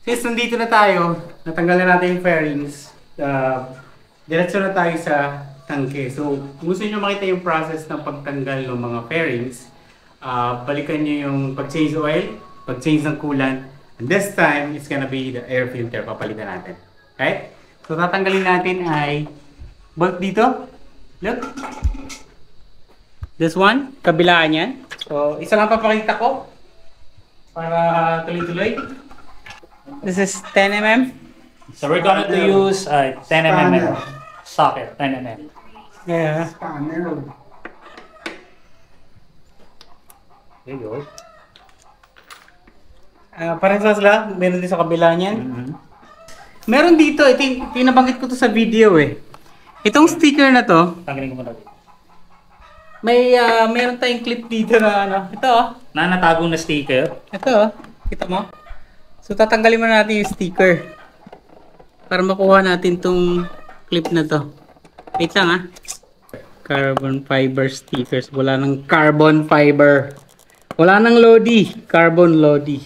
Since nandito na tayo, natanggal na natin yung fairings, diretso na tayo sa tangke. So, kung gusto nyo makita yung process ng pagtanggal ng mga fairings, balikan nyo yung pag-change oil, pag-change ng coolant, and this time, it's gonna be the air filter, papalitan natin. Okay? So, tatanggalin natin ay bolt dito. Look. This one, kabilaan yan. So, isa lang papakita ko para tuloy-tuloy. This is 10 mm. So we're going to use 10 mm socket, 10 mm. Yeah. Spanner. There you go. Parehas lang, meron din sa kabila niyan. Meron dito, ito yung pinabanggit ko to sa video eh. Itong sticker na to, Tanggalin ko muna dito. meron tayong clip dito na ano. Ito oh. Na natagong na sticker. Ito oh. Kita mo? So tatanggalin muna natin yung sticker. Para makuha natin tong clip na to. Wait lang ah. Carbon fiber stickers. Wala nang carbon fiber. Wala nang Lodi. Carbon Lodi.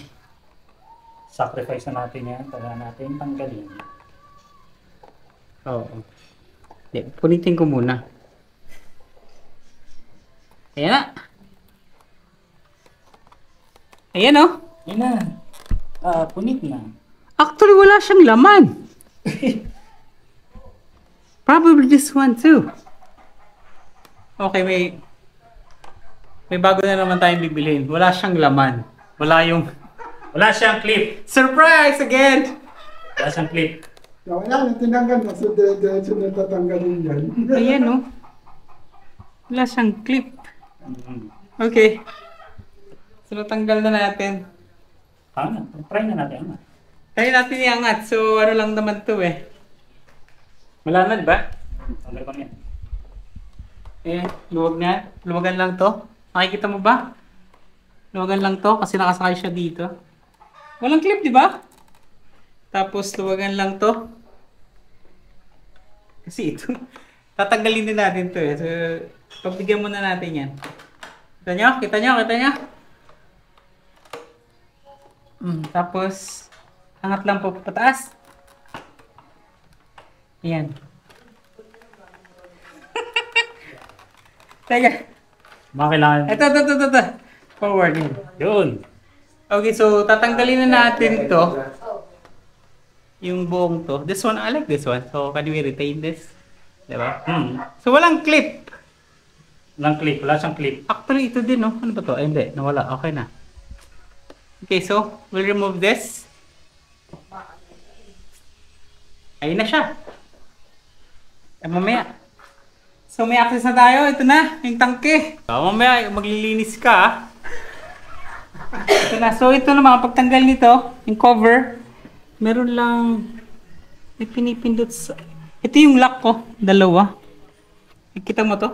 Sacrifice na natin yan. Taga natin tanggalin. Oo. Punitin ko muna. Ayan na. Ayan oh. Yan na. Punit na. Actually, wala siyang laman. Probably this one too. Okay, may bago na naman tayong bibilhin. Wala siyang laman. Wala siyang clip. Surprise again! Wala siyang clip. So, ayan, tinanggal na. So, diretso na tatanggalin yan. Ayan oh. Wala siyang clip. Okay. So, natanggal na natin. Try na natin. Try natin iangat. So, ano lang naman to eh. Malanad ba? Tanggal ko niyan. Eh, luwag na. Luwagan lang to. Nakikita mo ba? Luwagan lang to kasi nakasakay siya dito. Walang clip, di ba? Tapos, luwagan lang to. Kasi ito, tatanggalin din natin to eh. So, pagbigyan muna natin yan. Kita nyo? Kita nyo? Kita nyo? Tapos, angat lang po pataas. Ayan. Teka. Mga kailangan. Ito. Forward yun. Yun. Okay, so tatanggalin na natin to. Yung buong to. This one, I like this one. So, can we retain this? Diba? So, walang clip. Walang clip. Wala siyang clip. Actually, ito din, no? Ano ba to? Ay, hindi. Nawala. Okay na. Okay, so, we'll remove this. Ayun na siya. Mamaya. So, may access na tayo. Ito na, yung tangke. Mamaya, maglilinis ka, ah. Ito na. So, ito na mga pagtanggal nito, yung cover, meron lang, may pinipindot sa, ito yung lock ko, dalawa. Kita mo to?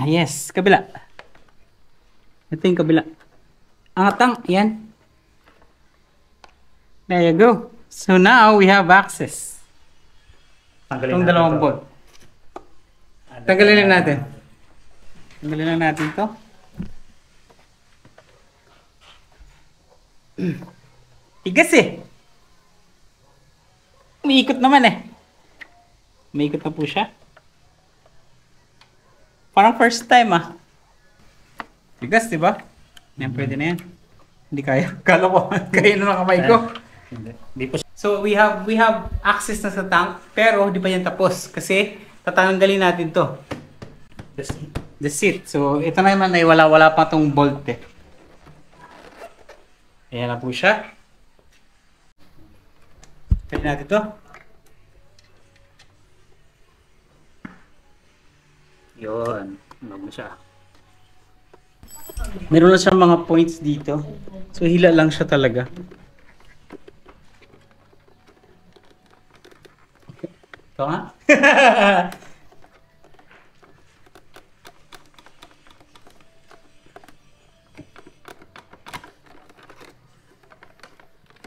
Yes, kabila. Ito yung kabila. Angatang, yan. There you go. So now we have access. Tanggalin Itong natin dalawang to. bolt. Tanggalin na natin. Tanggalin na natin to. Tigas eh. Umiikot naman eh. Umiikot na po siya. Parang first time ah. Tigas, di ba? Yan, pwede na yan. Hindi kaya. Kala ko, kaya na ng kamay ko. Hindi po. So we have access na sa tank, pero di pa yan tapos kasi tatanggalin natin to. The seat. So ito na naman ay wala pa tong bolt eh. Ayan na po siya. Tanggalin natin to. Yun. Ano mo siya. Meron na siyang mga points dito. So hila lang siya talaga. Ito nga.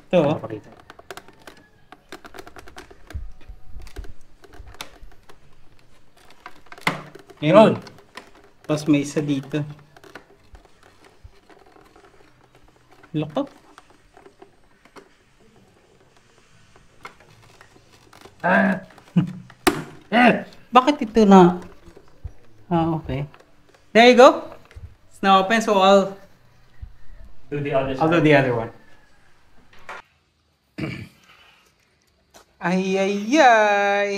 Ito. Meron. Tapos may isa dito. Loko. Bakit ito na? Okay. There you go. It's now open, so Do the other I'll do side. the other one. Ay, ay, ay.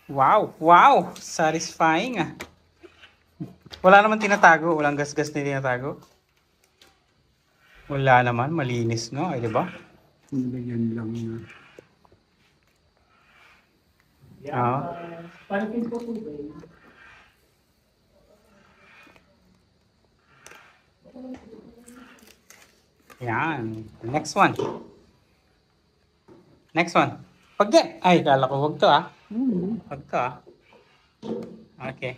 Wow, wow. Satisfying ah. Wala naman tinatago. Walang gas-gas na tinatago. Wala naman. Malinis, no? Ay, di ba? Nilagyan lang na. Ah. Pansin po po ba? Yan. Next one. Next one. Pag Ay, kala ko wag to ah. Wag to ah. Okay.